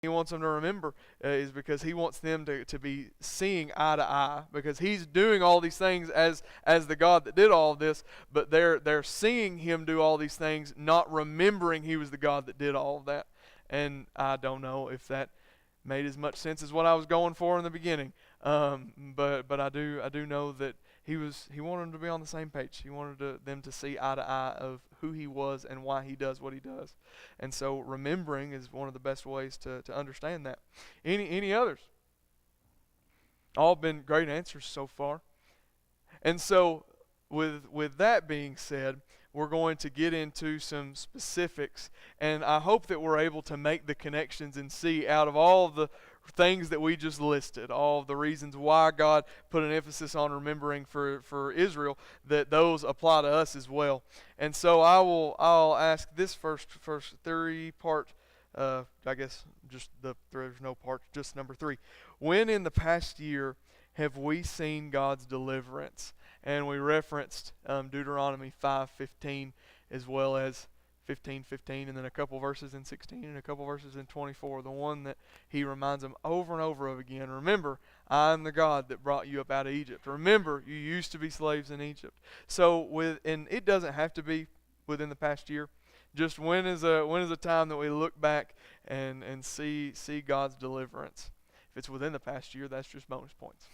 He wants them to remember is because he wants them to be seeing eye to eye, because he's doing all these things as the God that did all of this, but they're seeing him do all these things, not remembering he was the God that did all of that. And I don't know if that made as much sense as what I was going for in the beginning. But I do know that he wanted them to be on the same page. He wanted them to see eye to eye of who he was and why he does what he does. And so remembering is one of the best ways to understand that. Any others? All been great answers so far. And so with that being said, we're going to get into some specifics, and I hope that we're able to make the connections and see out of all of the things that we just listed, all of the reasons why God put an emphasis on remembering for Israel, that those apply to us as well. And so I'll ask this first three part, I guess just there's no part, just number 3. When in the past year have we seen God's deliverance? And we referenced Deuteronomy 5:15 as well as 15:15, and then a couple verses in 16 and a couple verses in 24. The one that he reminds them over and over again: remember, I am the God that brought you up out of Egypt. Remember, you used to be slaves in Egypt. So and it doesn't have to be within the past year. Just when is a time that we look back and see God's deliverance? If it's within the past year, that's just bonus points.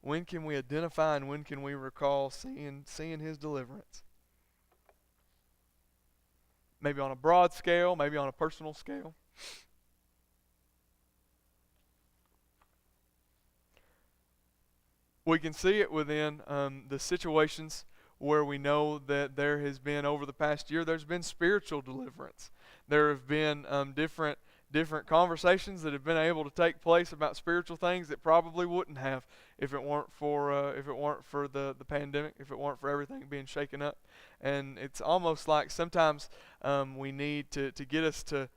When can we identify and when can we recall seeing his deliverance? Maybe on a broad scale, maybe on a personal scale. We can see it within the situations where we know that there has been, over the past year, there's been spiritual deliverance. There have been different conversations that have been able to take place about spiritual things that probably wouldn't have if it weren't for the pandemic, if it weren't for everything being shaken up. And it's almost like sometimes we need to get us to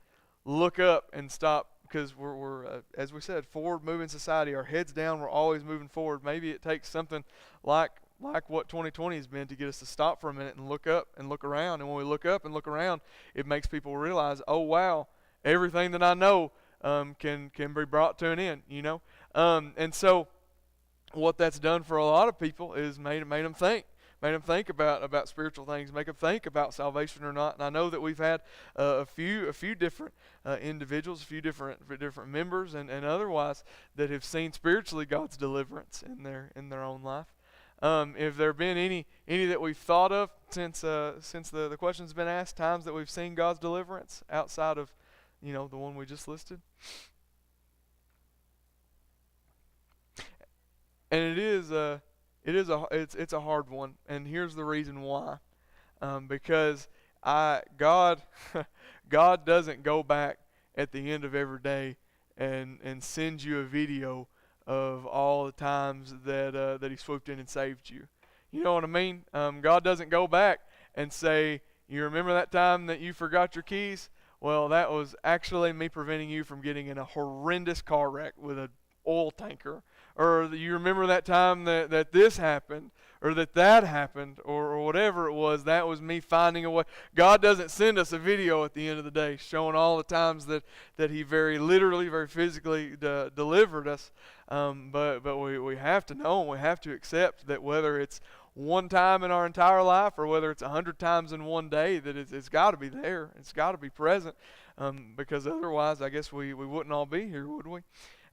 look up and stop, because we're as we said, forward moving society. Our heads down, we're always moving forward. Maybe it takes something like what 2020 has been to get us to stop for a minute and look up and look around. And when we look up and look around, it makes people realize, oh wow, everything that I know can be brought to an end, and so what that's done for a lot of people is made them think about spiritual things, make them think about salvation or not. And I know that we've had a few different individuals, a few different members and otherwise that have seen spiritually God's deliverance in their own life. If there have been any that we've thought of since the question's been asked, times that we've seen God's deliverance outside of the one we just listed. And it's a hard one, and here's the reason why. Because God God doesn't go back at the end of every day and send you a video of all the times that He swooped in and saved you. You know what I mean? God doesn't go back and say, you remember that time that you forgot your keys? Well, that was actually me preventing you from getting in a horrendous car wreck with an oil tanker. Or you remember that time that this happened, or that happened, or whatever it was. That was me finding a way. God doesn't send us a video at the end of the day showing all the times that He very literally, very physically delivered us. But we have to know, and we have to accept that whether it's one time in our entire life or whether it's 100 times in one day, that it's got to be there. It's got to be present, because otherwise I guess we wouldn't all be here, would we?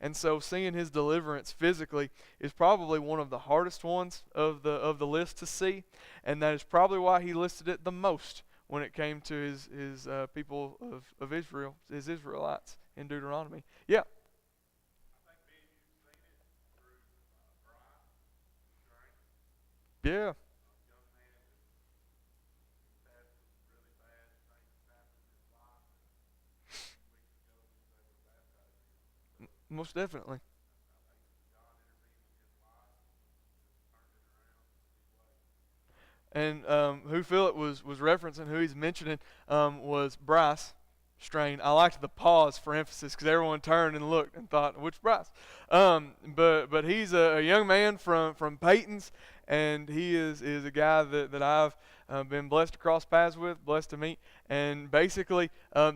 And so seeing His deliverance physically is probably one of the hardest ones of the list to see, and that is probably why He listed it the most when it came to his people of Israel, His Israelites in Deuteronomy. Yeah. Yeah. Most definitely. And who Philip was referencing, who he's mentioning, was Bryce Strain. I liked the pause for emphasis because everyone turned and looked and thought, which Bryce? But he's a young man from Peyton's, and he is a guy that I've been blessed to cross paths with, blessed to meet. And basically,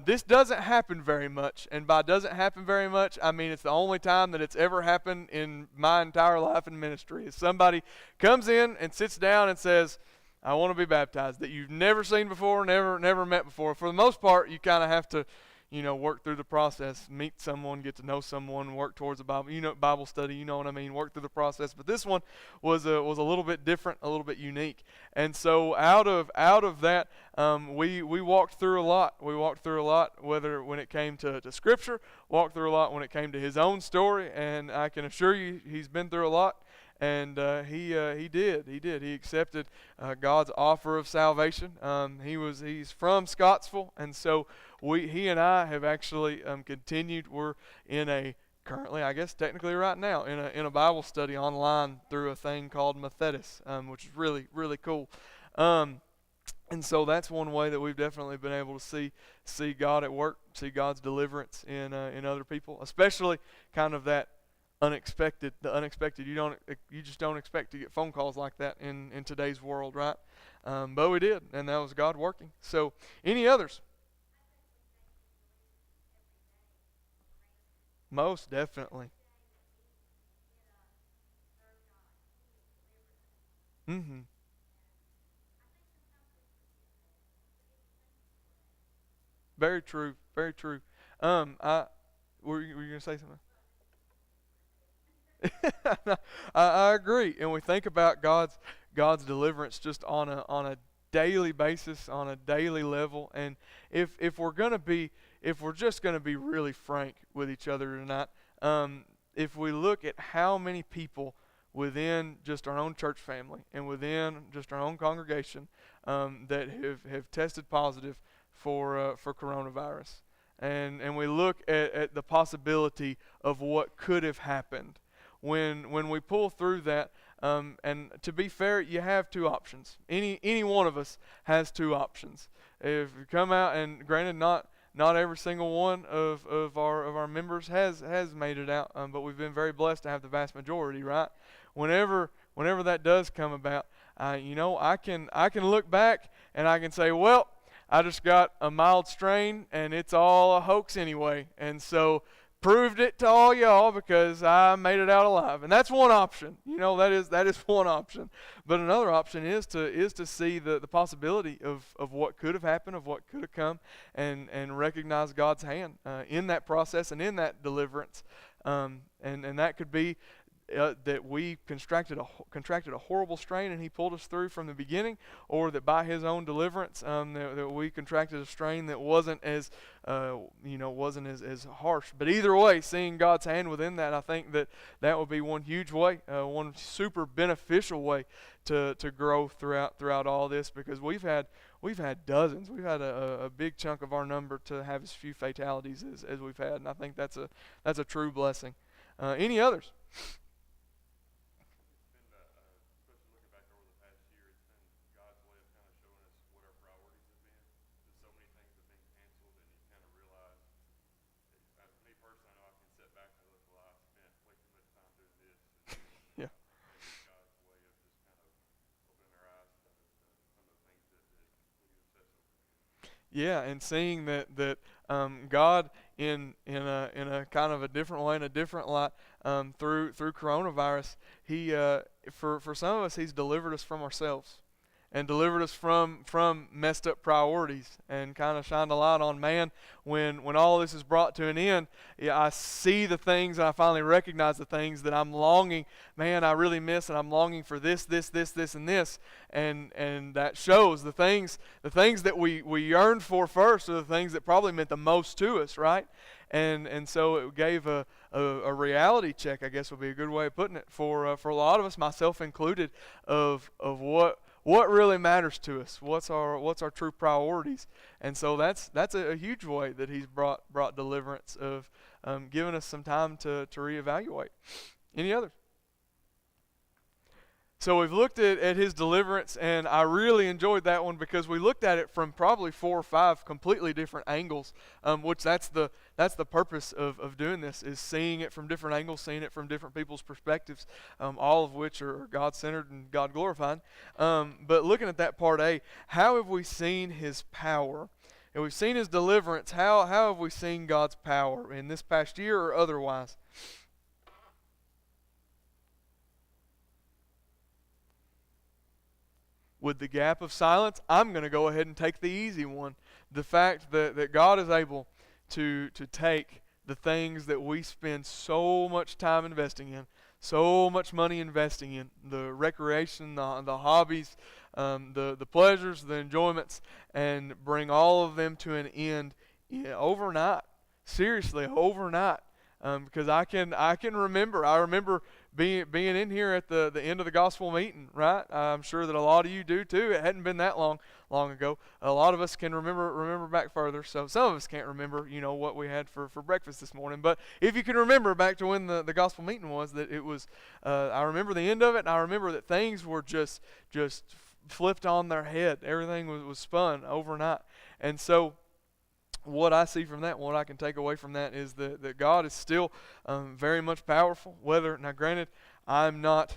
this doesn't happen very much. And by doesn't happen very much, I mean it's the only time that it's ever happened in my entire life in ministry. Is somebody comes in and sits down and says, I want to be baptized, that you've never seen before, never met before. For the most part, you kind of have to, work through the process, meet someone, get to know someone, work towards a Bible study, you know what I mean, work through the process. But this one was a little bit different, a little bit unique. And so out of that, we walked through a lot. We walked through a lot, whether when it came to Scripture, walked through a lot when it came to his own story, and I can assure you he's been through a lot. And he did. He accepted God's offer of salvation. He's from Scottsville, and so he and I have actually continued. We're currently, I guess technically right now, in a Bible study online through a thing called Methodist, which is really really cool. And so that's one way that we've definitely been able to see God at work, see God's deliverance in other people, especially kind of the unexpected. You just don't expect to get phone calls like that in today's world, right? But we did, and that was God working. So, any others? Most definitely. Mm-hmm. Very true. Very true. I were you gonna say something? I agree, and we think about God's deliverance just on a daily basis, on a daily level. And if we're just gonna be really frank with each other tonight, if we look at how many people within just our own church family and within just our own congregation that have tested positive for coronavirus, and we look at the possibility of what could have happened when we pull through that. And to be fair, you have two options. Any one of us has two options. If you come out, and granted, not every single one of our members has made it out, but we've been very blessed to have the vast majority, right? Whenever that does come about, I can look back and I can say, well, I just got a mild strain and it's all a hoax anyway, and so proved it to all y'all because I made it out alive. And that's one option. That is one option. But another option is to see the possibility of what could have happened, of what could have come, and recognize God's hand in that process and in that deliverance. And that could be that we contracted a horrible strain and he pulled us through from the beginning, or that by his own deliverance that we contracted a strain that wasn't as as harsh. But either way, seeing God's hand within that, I think that would be one huge way, one super beneficial way to grow throughout all this, because we've had dozens. We've had a big chunk of our number to have as few fatalities as we've had, and I think that's a true blessing. Any others? Yeah. Yeah, and seeing that God in a kind of a different way, in a different light, through coronavirus, He for some of us, He's delivered us from ourselves and delivered us from messed up priorities, and kind of shined a light on, man, when all this is brought to an end. Yeah, I see the things, and I finally recognize the things that I'm longing, man, I really miss, and I'm longing for this, and this. And that shows the things that we yearned for first are the things that probably meant the most to us, right? And so it gave a reality check, I guess would be a good way of putting it, for a lot of us, myself included, of what really matters to us, what's our true priorities. And so that's a huge way that He's brought deliverance, of giving us some time to reevaluate. Any others? So we've looked at His deliverance, and I really enjoyed that one because we looked at it from probably 4 or 5 completely different angles, which that's the purpose of doing this, is seeing it from different angles, seeing it from different people's perspectives, all of which are God-centered and God-glorifying. But looking at that part A, how have we seen His power and we've seen His deliverance, how have we seen God's power in this past year or otherwise? With the gap of silence, I'm going to go ahead and take the easy one. The fact that God is able to take the things that we spend so much time investing in, so much money investing in, the recreation, the hobbies, the pleasures, the enjoyments, and bring all of them to an end, yeah, overnight. Seriously, overnight. Because I can remember. I remember being in here at the end of the gospel meeting, right? I'm sure that a lot of you do too. It hadn't been that long ago. A lot of us can remember back further. So some of us can't remember, what we had for breakfast this morning. But if you can remember back to when the gospel meeting was, that it was, I remember the end of it, and I remember that things were just flipped on their head. Everything was spun overnight, and so what I see from that, what I can take away from that, is that God is still very much powerful. Whether, now granted, I'm not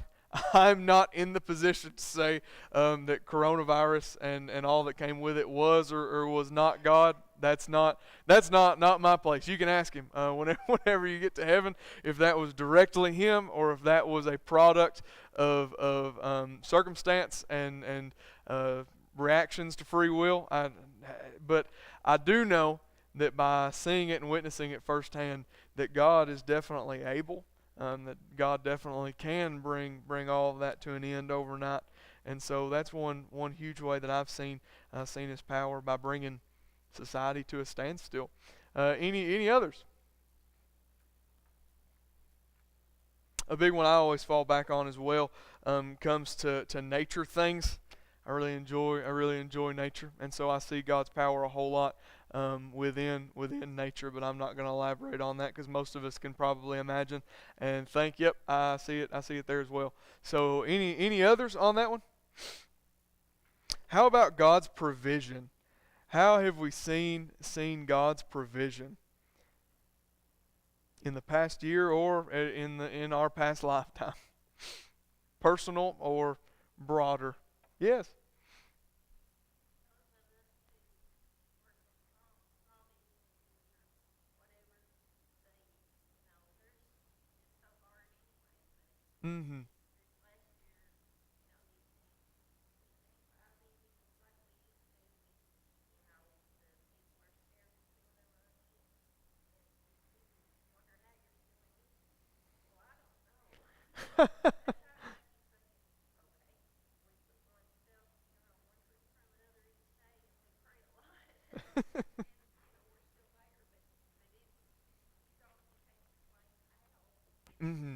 I'm not in the position to say that coronavirus and all that came with it was or was not God. That's not my place. You can ask Him whenever you get to heaven, if that was directly Him or if that was a product of circumstance and reactions to free will. But I do know that by seeing it and witnessing it firsthand, that God is definitely able, that God definitely can bring all of that to an end overnight. And so that's one huge way that I've seen His power, by bringing society to a standstill. Any others? A big one I always fall back on as well comes to nature things. I really enjoy nature, and so I see God's power a whole lot within nature. But I'm not going to elaborate on that, because most of us can probably imagine and think, "Yep, I see it. I see it there as well." So any others on that one? How about God's provision? How have we seen God's provision in the past year or in our past lifetime, personal or broader? Yes. Mm-hmm. Mm-hmm.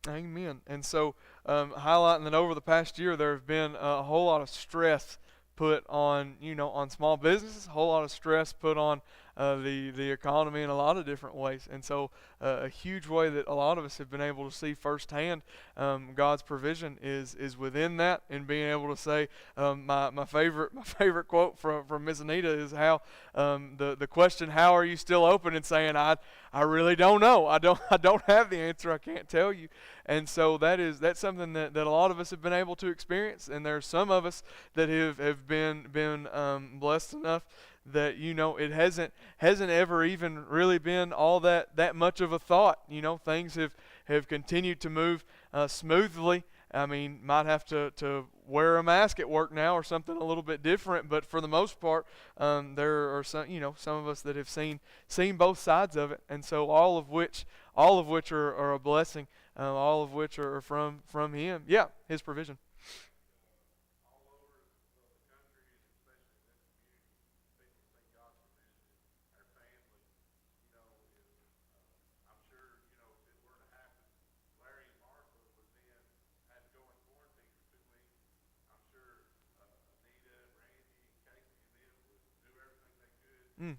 Amen. And so, highlighting that over the past year, there have been a whole lot of stress put on, on small businesses, a whole lot of stress put on the economy in a lot of different ways. And so, a huge way that a lot of us have been able to see firsthand God's provision is within that, and being able to say, my favorite quote from Miss Anita is how the question, "How are you still open?" and saying, I really don't know. I don't have the answer. I can't tell you. And so that's something that a lot of us have been able to experience, and there's some of us that have been blessed enough that it hasn't ever even really been all that much of a thought. Things have continued to move smoothly. I mean, might have to wear a mask at work now or something a little bit different, but for the most part, there are some of us that have seen both sides of it, and so all of which are a blessing, all of which are from Him. Yeah, His provision. Mm.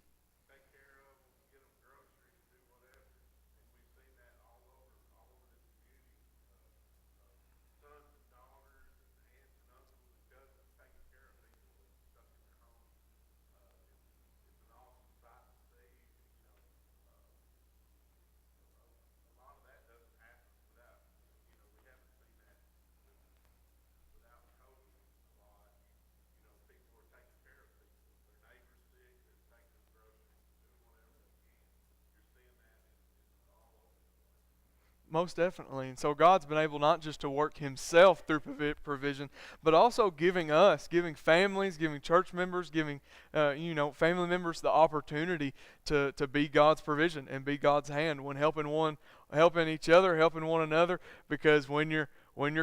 Most definitely. And so God's been able not just to work himself through provision, but also giving us, giving families, giving church members, giving, family members the opportunity to be God's provision and be God's hand when helping each other, helping one another, because when you're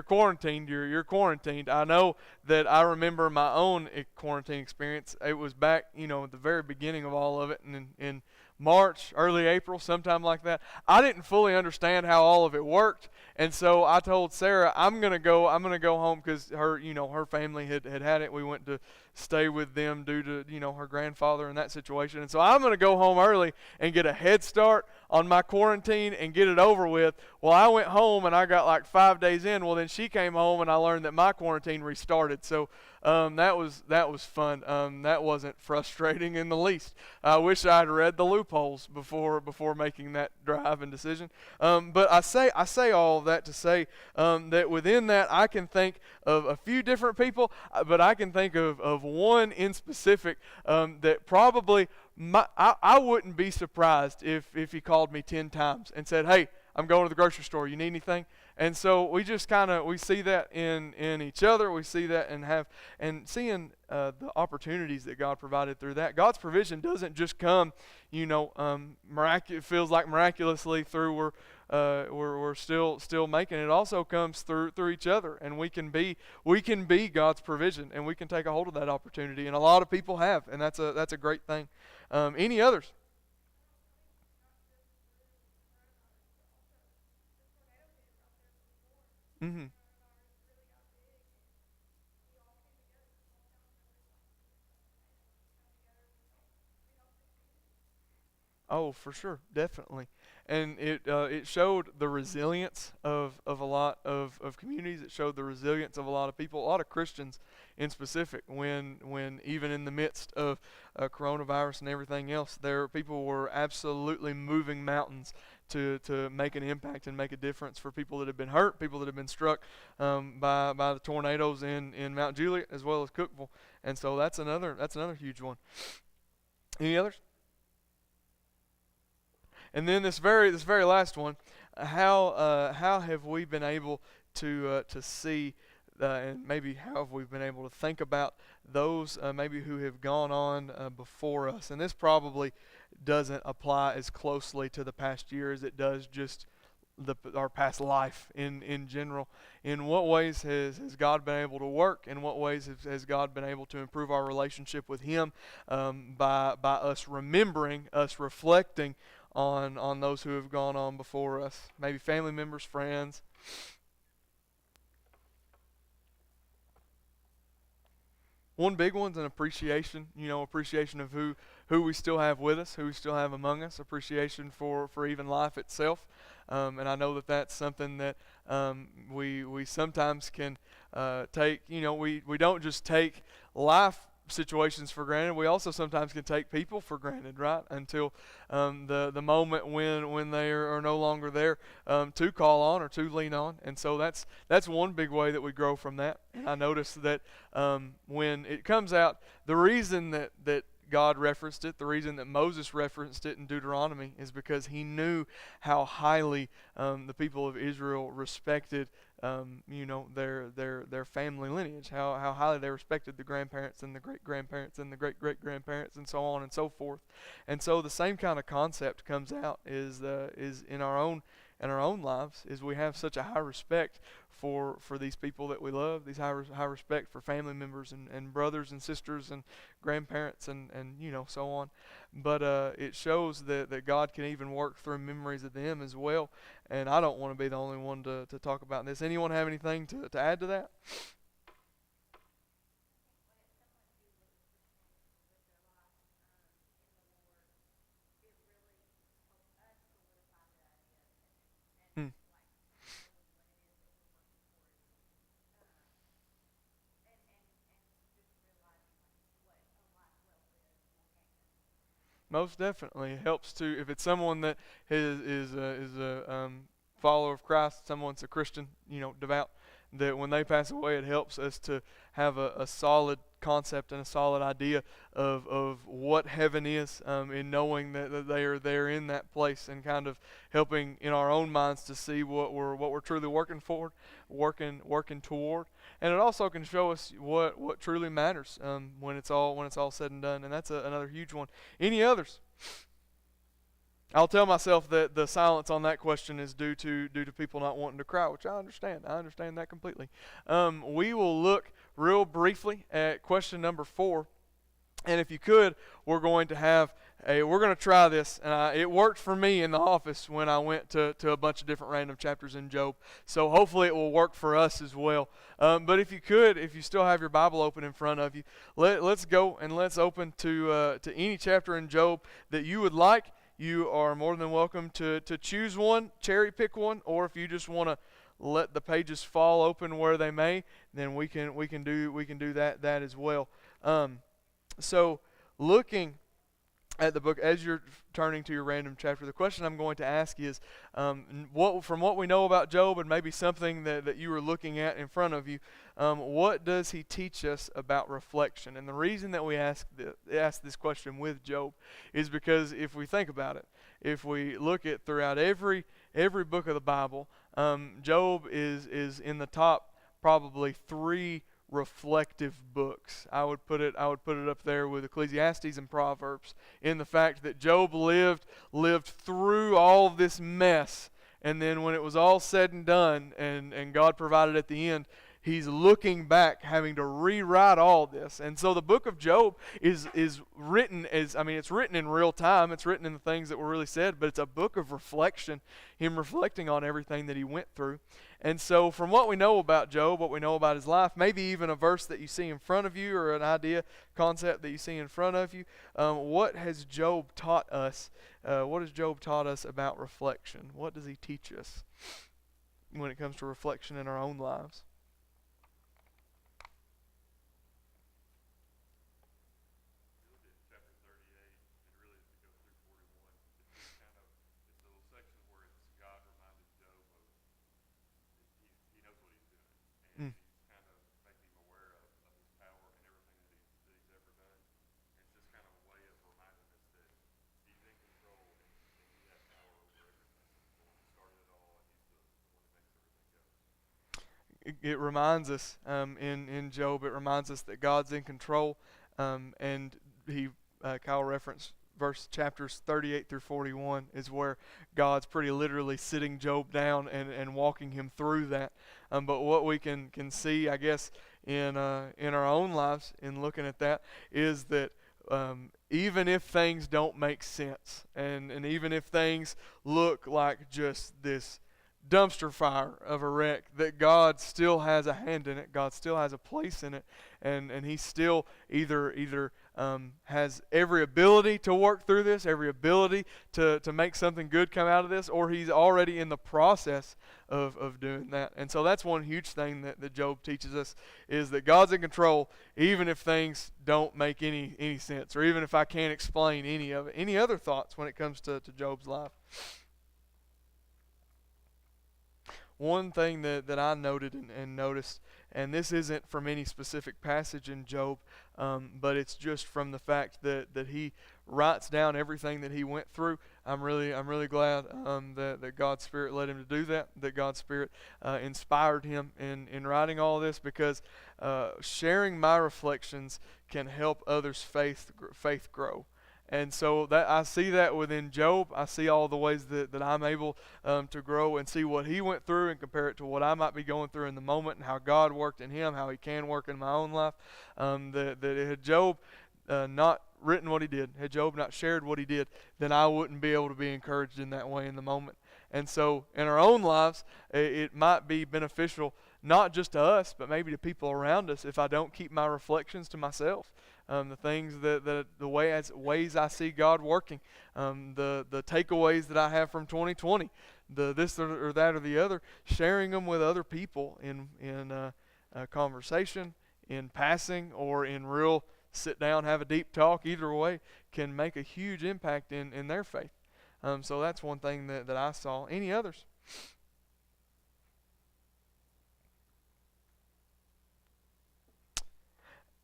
quarantined, you're quarantined. I know that I remember my own quarantine experience. It was back, at the very beginning of all of it, and in March, early April, sometime like that. I didn't fully understand how all of it worked, and so I told Sarah, I'm gonna go home because her family had it. We went to stay with them due to her grandfather and that situation, and so I'm gonna go home early and get a head start on my quarantine and get it over with. Well, I went home and I got like 5 days in. Well, then she came home and I learned that my quarantine restarted. So that was fun. That wasn't frustrating in the least. I wish I had read the loopholes before making that drive and decision. But I say all of that to say that within that I can think of a few different people, but I can think of one in specific that probably I wouldn't be surprised if he called me 10 times and said, "Hey, I'm going to the grocery store. You need anything?" And so we just we see that in each other. We see that and seeing the opportunities that God provided through that. God's provision doesn't just come, feels like miraculously through we're still making. It also comes through each other, and we can be God's provision, and we can take a hold of that opportunity. And a lot of people have, and that's a great thing. Any others? Mm-hmm. Oh, for sure, definitely, and it showed the resilience of a lot of communities. It showed the resilience of a lot of people, a lot of Christians in specific. When even in the midst of coronavirus and everything else, there people were absolutely moving mountains to make an impact and make a difference for people that have been hurt, people that have been struck by the tornadoes in Mount Juliet as well as Cookville, and so that's another huge one. Any others? And then this very last one, how have we been able to see and maybe how have we been able to think about those maybe who have gone on before us? And this probably doesn't apply as closely to the past year as it does just our past life in general. In what ways has God been able to work? In what ways has God been able to improve our relationship with Him by us remembering, us reflecting on those who have gone on before us, maybe family members, friends. One big one's an appreciation, appreciation of who we still have with us, who we still have among us, appreciation for even life itself. And I know that that's something that we sometimes can take. We don't just take life situations for granted. We also sometimes can take people for granted, right? Until the moment when they are no longer there to call on or to lean on. And so that's one big way that we grow from that. And I noticed that when it comes out, the reason that God referenced it, the reason that Moses referenced it in Deuteronomy is because he knew how highly the people of Israel respected their family lineage, how highly they respected the grandparents and the great grandparents and the great great grandparents and so on and so forth. And so the same kind of concept comes out is in our own lives, is we have such a high respect for these people that we love, these high respect for family members and brothers and sisters and grandparents and so on. But it shows that God can even work through memories of them as well. And I don't want to be the only one to talk about this. Anyone have anything to add to that? Hmm. Most definitely, it helps to if it's someone that is a follower of Christ, someone's a Christian, devout. That when they pass away, it helps us to have a solid concept and a solid idea of what heaven is, in knowing that they are there in that place, and kind of helping in our own minds to see what we're truly working for, working toward. And it also can show us what truly matters, when it's all said and done. And that's another huge one. Any others? I'll tell myself that the silence on that question is due to people not wanting to cry, which I understand. I understand that completely. We will look real briefly at question number 4, and if you could, we're going to try this. It worked for me in the office when I went to a bunch of different random chapters in Job. So hopefully it will work for us as well. But if you still have your Bible open in front of you, let's go and let's open to any chapter in Job that you would like. You are more than welcome to choose one, cherry pick one, or if you just want to let the pages fall open where they may, then we can do that as well. So looking at the book, as you're turning to your random chapter, the question I'm going to ask is, from what we know about Job, and maybe something that you were looking at in front of you, what does he teach us about reflection? And the reason that we ask this question with Job is because if we think about it, if we look at throughout every book of the Bible, Job is in the top probably 3 reflective books. I would put it up there with Ecclesiastes and Proverbs, in the fact that Job lived through all of this mess, and then when it was all said and done, and God provided at the end, he's looking back, having to rewrite all this. And so the book of Job is written it's written in real time. It's written in the things that were really said, but it's a book of reflection, him reflecting on everything that he went through. And so from what we know about Job, what we know about his life, maybe even a verse that you see in front of you, or an idea, concept that you see in front of you, what has Job taught us? What has Job taught us about reflection? What does he teach us when it comes to reflection in our own lives? Mm. It reminds us, in Job, it reminds us that God's in control, and Kyle referenced chapters 38 through 41 is where God's pretty literally sitting Job down and walking him through that. But what we can see, I guess, in our own lives, in looking at that, is that even if things don't make sense, and even if things look like just this dumpster fire of a wreck, that God still has a hand in it. God still has a place in it, and he still either has every ability to work through this, every ability to make something good come out of this, or he's already in the process of doing that. And so that's one huge thing that Job teaches us, is that God's in control, even if things don't make any sense, or even if I can't explain any of it. Any other thoughts when it comes to Job's life? One thing that I noted and noticed, and this isn't from any specific passage in Job, but it's just from the fact that he writes down everything that he went through. I'm really glad that God's Spirit led him to do that. That God's Spirit inspired him in writing all this, because sharing my reflections can help others' faith grow. And so that I see that within Job. I see all the ways that I'm able to grow, and see what he went through and compare it to what I might be going through in the moment, and how God worked in him, how he can work in my own life. That had Job not written what he did, had Job not shared what he did, then I wouldn't be able to be encouraged in that way in the moment. And so in our own lives, it might be beneficial, not just to us, but maybe to people around us, if I don't keep my reflections to myself. The things the ways I see God working, the takeaways that I have from 2020, the this or that or the other, sharing them with other people in a conversation, in passing, or in real sit down, have a deep talk. Either way can make a huge impact in their faith. So that's one thing that I saw. Any others?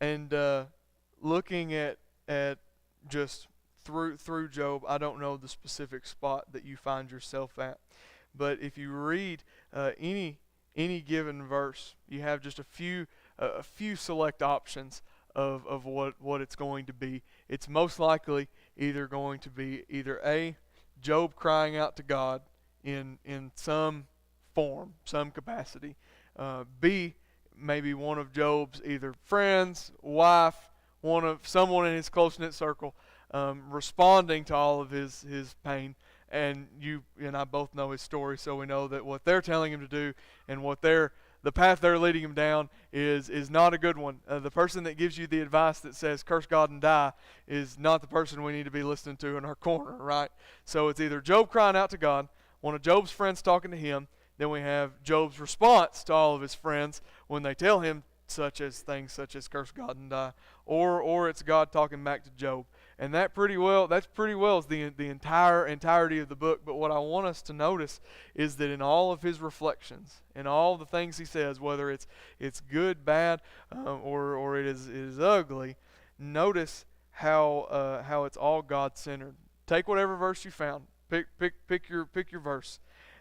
And looking at just through Job, I don't know the specific spot that you find yourself at, but if you read any given verse, you have just a few select options of what it's going to be. It's most likely either going to be either A, Job crying out to God in some form, some capacity. B, maybe one of Job's either friends, wife, one of someone in his close knit circle, responding to all of his pain. And you and I both know his story, so we know that what they're telling him to do and the path they're leading him down is not a good one. The person that gives you the advice that says curse God and die is not the person we need to be listening to in our corner, right? So it's either Job crying out to God, one of Job's friends talking to him, then we have Job's response to all of his friends when they tell him things such as curse God and die, or it's God talking back to Job. And that's pretty well is the entirety of the book. But what I want us to notice is that in all of his reflections, in all the things he says, whether it's good, bad, or it is ugly, notice how it's all God centered. Take whatever verse you found, pick your verse,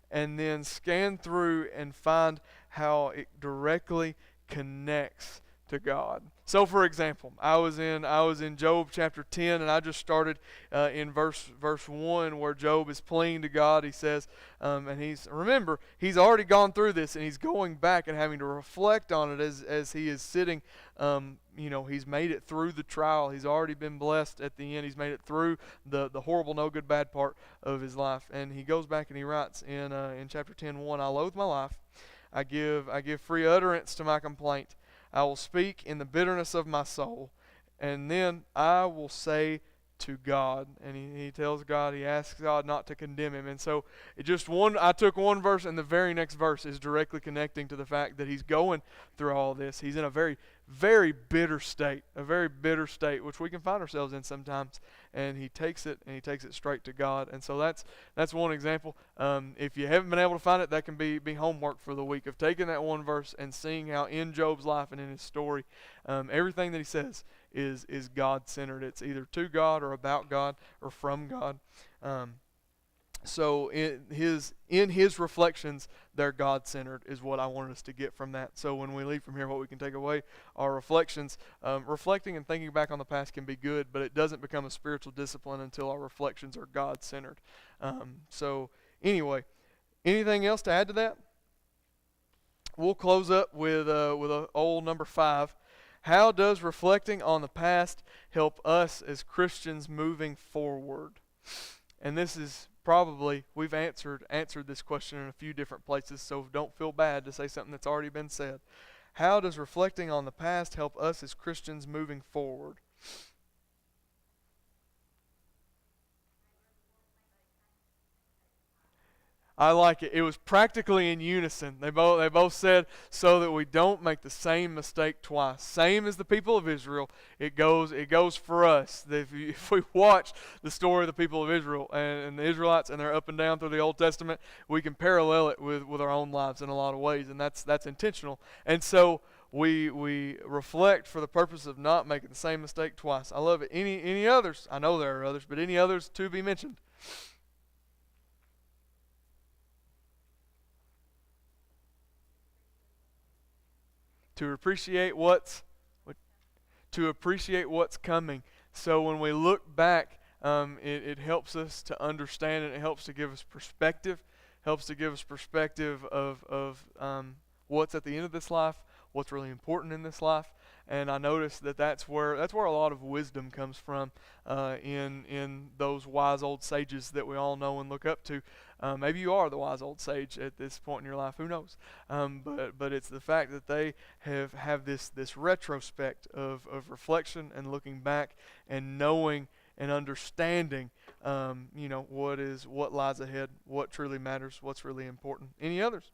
and then scan through and find how it directly connects to God. So, for example, I was in Job chapter 10, and I just started in verse 1 where Job is pleading to God. He says, and he's already gone through this, and he's going back and having to reflect on it as he is sitting. He's made it through the trial. He's already been blessed at the end. He's made it through the horrible, no good, bad part of his life, and he goes back and he writes in chapter 10:1, I loathe my life. I give free utterance to my complaint. I will speak in the bitterness of my soul, and then I will say to God. And he tells God, he asks God not to condemn him. And so I took one verse, and the very next verse is directly connecting to the fact that he's going through all this. He's in a very, very bitter state, which we can find ourselves in sometimes. And he takes it straight to God. And so that's one example. If you haven't been able to find it, that can be homework for the week, of taking that one verse and seeing how in Job's life and in his story, everything that he says is God-centered. It's either to God or about God or from God. So in his reflections, they're God-centered is what I wanted us to get from that. So when we leave from here, what we can take away are reflections. Reflecting and thinking back on the past can be good, but it doesn't become a spiritual discipline until our reflections are God-centered. So anyway, anything else to add to that? We'll close up with a old number 5. How does reflecting on the past help us as Christians moving forward? And this is probably, we've answered this question in a few different places, so don't feel bad to say something that's already been said. How does reflecting on the past help us as Christians moving forward? I like it. It was practically in unison. They both said, so that we don't make the same mistake twice. Same as the people of Israel, it goes for us. If we watch the story of the people of Israel and the Israelites, and they're up and down through the Old Testament, we can parallel it with our own lives in a lot of ways, and that's intentional. And so we reflect for the purpose of not making the same mistake twice. I love it. Any others? I know there are others, but any others to be mentioned? To appreciate to appreciate what's coming. So when we look back, it helps us to understand, and it helps to give us perspective. Helps to give us perspective of what's at the end of this life, what's really important in this life. And I notice that's where a lot of wisdom comes from in those wise old sages that we all know and look up to. Maybe you are the wise old sage at this point in your life. Who knows? But it's the fact that they have this retrospect of reflection and looking back and knowing and understanding, what lies ahead, what truly matters, what's really important. Any others?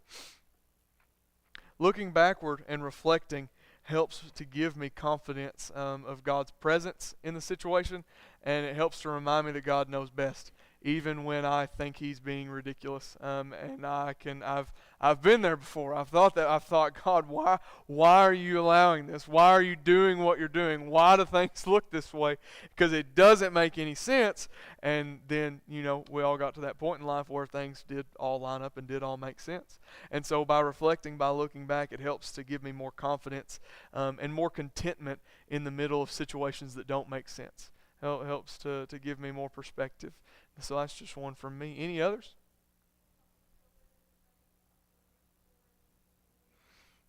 Looking backward and reflecting helps to give me confidence of God's presence in the situation, and it helps to remind me that God knows best even when I think he's being ridiculous. And I've been there before. I've thought, God, why are you allowing this? Why are you doing what you're doing? Why do things look this way? Because it doesn't make any sense. And then, we all got to that point in life where things did all line up and did all make sense. And so by reflecting, by looking back, it helps to give me more confidence and more contentment in the middle of situations that don't make sense. It helps to give me more perspective. So that's just one from me. Any others?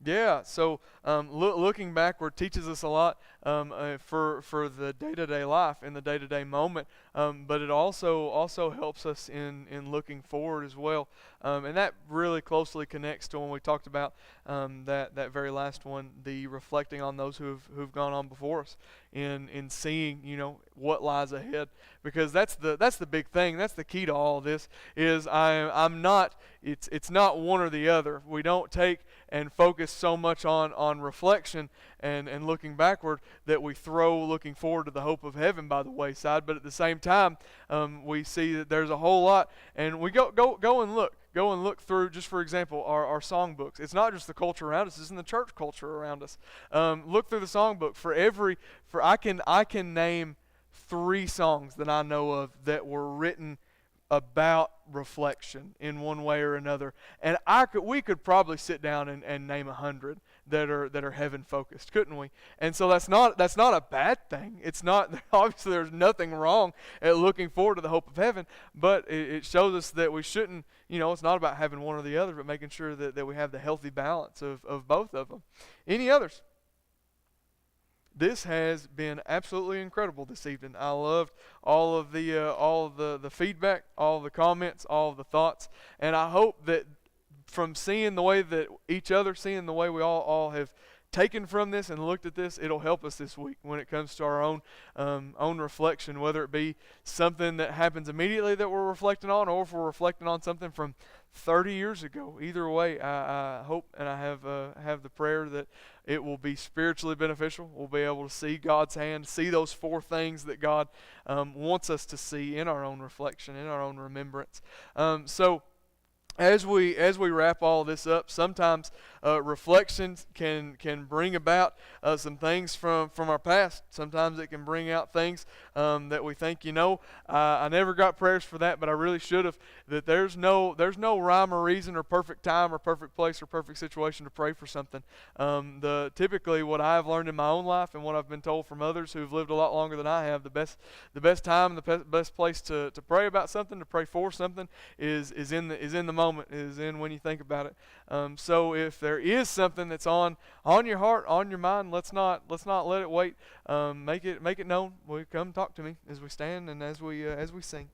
Yeah, so looking backward teaches us a lot for the day-to-day life in the day-to-day moment, but it also helps us in looking forward as well, and that really closely connects to when we talked about that very last one, the reflecting on those who've gone on before us, in seeing what lies ahead, because that's the big thing. That's the key to all of this. Is I'm not. It's not one or the other. We don't take and focus so much on reflection and looking backward that we throw looking forward to the hope of heaven by the wayside. But at the same time, we see that there's a whole lot, and we go and look. Go and look through, just for example, our songbooks. It's not just the culture around us; it's in the church culture around us. Look through the songbook. I can name 3 songs that I know of that were written about reflection in one way or another, and we could probably sit down and name 100 that are heaven focused, couldn't we? And so that's not a bad thing. It's not, obviously there's nothing wrong at looking forward to the hope of heaven, but it shows us that we shouldn't, it's not about having one or the other, but making sure that we have the healthy balance of both of them. Any others? This has been absolutely incredible this evening. I loved all of the feedback, all of the comments, all of the thoughts, and I hope that from seeing the way that seeing the way we all have taken from this and looked at this, it'll help us this week when it comes to our own reflection, whether it be something that happens immediately that we're reflecting on, or if we're reflecting on something from 30 years ago. Either way, I hope and I have the prayer that it will be spiritually beneficial. We'll be able to see God's hand, see those 4 things that God wants us to see in our own reflection, in our own remembrance. So as we wrap all this up, sometimes reflections can bring about some things from our past. Sometimes it can bring out things that we think, I never got prayers for that, but I really should have. That there's no rhyme or reason or perfect time or perfect place or perfect situation to pray for something. Typically what I've learned in my own life and what I've been told from others who've lived a lot longer than I have, the best time and the best place to pray about something, to pray for something, is in the moment, is in when you think about it. So if there is something that's on your heart, on your mind, let's not let it wait. Make it known. Come talk to me as we stand and as we sing.